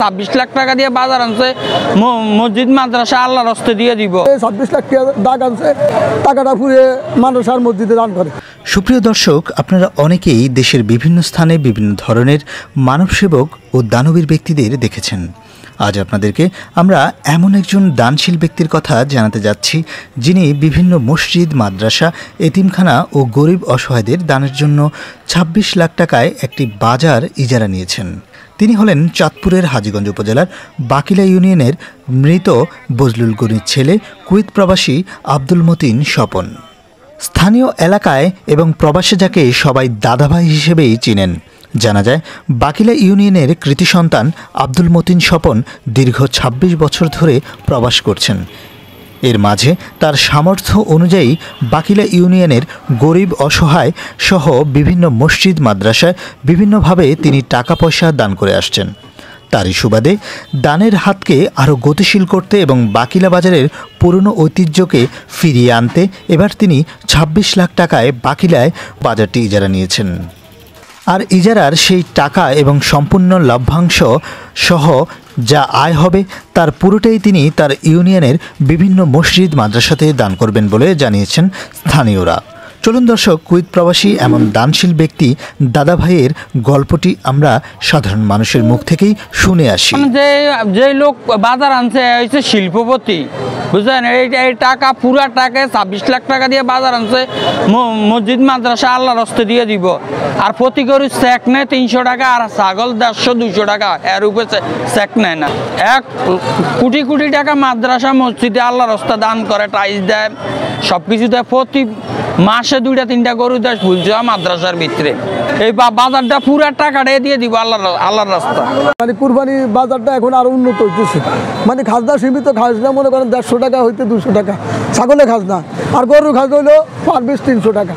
26 লাখ টাকা দিয়ে বাজার আনছে, মসজিদ মাদ্রাসা আল্লাহর রাস্তে দিয়ে দিব। 26 লাখ টাকা দাগ আনছে, টাকাটা পুরে মাদ্রাসার মসজিদে দান করে। সুপ্রিয় দর্শক, আপনারা অনেকেই দেশের বিভিন্ন স্থানে বিভিন্ন ধরনের মানবসেবক ও দানবীর ব্যক্তিদের দেখেছেন। আজ আপনাদেরকে আমরা এমন একজন দানশীল ব্যক্তির কথা জানাতে যাচ্ছি, যিনি বিভিন্ন মসজিদ, মাদ্রাসা, এতিমখানা ও গরিব অসহায়দের দানের জন্য 26 লাখ টাকায় একটি বাজার ইজারা নিয়েছেন। তিনি হলেন চাঁদপুরের হাজীগঞ্জ উপজেলার বাকিলা ইউনিয়নের মৃত বজলুল গনির ছেলে, কুয়েত প্রবাসী আব্দুল মতিন স্বপন। স্থানীয় এলাকায় এবং প্রবাসে যাকে সবাই দাদাভাই হিসেবেই চিনেন। জানা যায়, বাকিলা ইউনিয়নের কৃতি সন্তান আব্দুল মতিন স্বপন দীর্ঘ 26 বছর ধরে প্রবাস করছেন। এর মাঝে তার সামর্থ্য অনুযায়ী বাকিলা ইউনিয়নের গরিব অসহায় সহ বিভিন্ন মসজিদ, মাদ্রাসায় বিভিন্নভাবে তিনি টাকা পয়সা দান করে আসছেন। তারই সুবাদে দানের হাতকে আরও গতিশীল করতে এবং বাকিলা বাজারের পুরনো ঐতিহ্যকে ফিরিয়ে আনতে এবার তিনি 26 লাখ টাকায় বাকিলায় বাজারটি ইজারা নিয়েছেন। আর ইজারার সেই টাকা এবং সম্পূর্ণ লভ্যাংশ সহ যা আয় হবে তার পুরোটাই তিনি তার ইউনিয়নের বিভিন্ন মসজিদ, মাদ্রাসাতে দান করবেন বলে জানিয়েছেন স্থানীয়রা। চলুন দর্শক, কুয়েত প্রবাসী এমন দানশীল ব্যক্তি দাদা ভাইয়ের গল্পটি আমরা সাধারণ মানুষের মুখ থেকেই শুনে আসি। যে লোক বাজার আনছে হচ্ছে শিল্পপতি, বুঝলেন? এই টাকা পুরা টাকায় 26 লাখ টাকা দিয়ে বাজার আনছে, মসজিদ মাদ্রাসা আল্লাহর রাস্তে দিয়ে দিব। আর প্রতি গরু চেক নেয় 300 টাকা, আর ছাগল 150-200 টাকা, এর উপরে চেক নেয় না। 1 কোটি কোটি টাকা মাদ্রাসা মসজিদে আল্লাহর রাস্তা দান করে, টাইস দেয়, সব কিছু দেয়। প্রতি মাসে 2-3টা গরু দেয় ভুলছে মাদ্রাসার ভিতরে। এই বাজারটা পুরা টাকাটা দিয়ে দিব আল্লাহর রাস্তা। মানে কুরবানি বাজারটা এখন আরো উন্নত হইতেছে। মানে খাজনা সীমিত, খাজনা মনে করেন 150 টাকা হইতে 200 টাকা ছাগলে খাজনা, আর গরুর খাজনা হইলো 300 টাকা।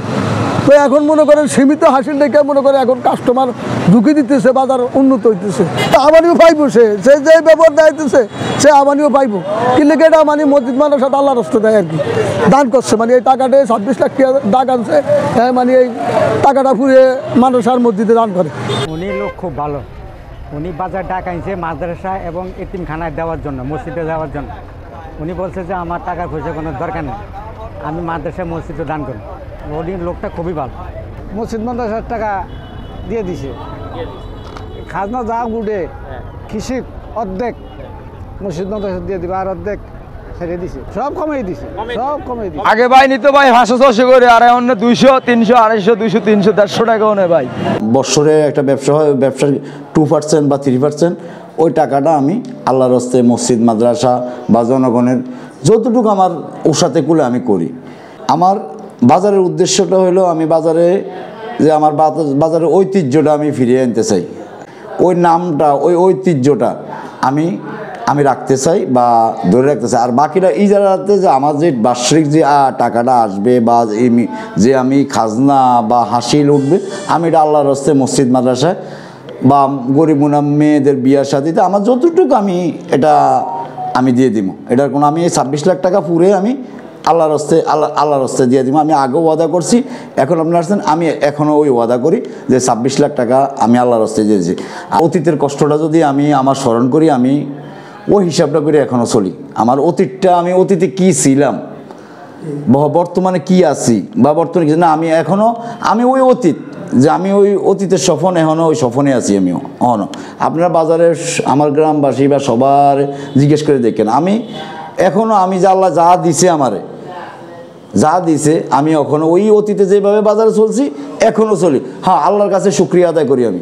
তো এখন মনে করেন সীমিত হাসিল দেখে মনে করে এখন কাস্টমার ঢুকি দিতেছে, বাজার উন্নত হইতেছে। আমানিও পাইবো, সে যে ব্যবহার দিতেছে সে আমানিও পাইবো। কিন্তু এটা মানে মসজিদ মানুষের সাথে আল্লাহর রাস্তা দেয় আর কি দান করছে। মানে এই টাকাটা 26 লাখ টাকা দাগ আনছে, মানে এই টাকাটা পুরে মাদ্রাসার মসজিদে দান করে। উনি লোক খুব ভালো। উনি বাজার ডাক আনছে মাদ্রাসা এবং এতিমখানায় দেওয়ার জন্য, মসজিদে দেওয়ার জন্য। উনি বলছে যে আমার টাকা পয়সা কোনো দরকার নেই, আমি মাদ্রাসায় মসজিদে দান করি। উনি লোকটা খুবই ভালো। মসজিদ মাদ্রাসার টাকা দিয়ে দিছে, খাজনা যা উঠে কৃষি অর্ধেক মসজিদ মাদ্রাসা দিয়ে দিবে, আর অর্ধেক ছেড়ে দিছে, সব কমিয়ে দিছে, সব কমিয়ে দিছে। আগে ভাই নিত ভাই 500-600 করে, আর এখন 200, 300, 250, 200, 300, 150 টাকাও নেই ভাই। বৎসরে একটা ব্যবসা হয়, ব্যবসার 2% বা 3%, ওই টাকাটা আমি আল্লাহর রাস্তে মসজিদ, মাদ্রাসা বা জনগণের যতটুকু আমার ওর সাথে কুলে আমি করি। আমার বাজারের উদ্দেশ্যটা হলো আমি বাজারে যে আমার বাজারের ঐতিহ্যটা আমি ফিরিয়ে আনতে চাই। ওই নামটা, ওই ঐতিহ্যটা আমি রাখতে চাই বা ধরে রাখতে চাই। আর বাকিটা ইজারাতে যে আমার যে বার্ষিক যে টাকাটা আসবে বা যে আমি খাজনা বা হাসিল উঠবে, আমি এটা আল্লাহর রাস্তে মসজিদ, মাদ্রাসায় বা গরিব মেয়েদের বিয়ার সাথীতে আমার যতটুকু আমি দিয়ে দিব। এটার কোনো আমি এই 26 লাখ টাকা পুরে আমি আল্লাহর রাস্তায় দিয়ে দিব। আমি আগেও ওয়াদা করছি, এখন আপনারা আসছেন, আমি এখনও ওই ওয়াদা করি যে 26 লাখ টাকা আমি আল্লাহর রাস্তায় দিয়েছি। অতীতের কষ্টটা যদি আমি আমার স্মরণ করি, আমি ওই হিসাবটা করে এখনও চলি। আমার অতীতটা, আমি অতীতে কী ছিলাম, বর্তমানে কি আছি বা বর্তমানে কি না, আমি ওই অতীত যে আমি ওই অতীতের স্বপ্ন এখনও ওই স্বপ্নে আছি। আমিও এখনও আপনারা বাজারের আমার গ্রামবাসী বা সবার জিজ্ঞেস করে দেখেন, আমি এখনও আমি যে আল্লাহ যা দিছে আমারে, যা দিছে আমি এখনও ওই অতীতে যেভাবে বাজারে চলছি এখনও চলি। হ্যাঁ, আল্লাহর কাছে শুকরিয়া আদায় করি আমি।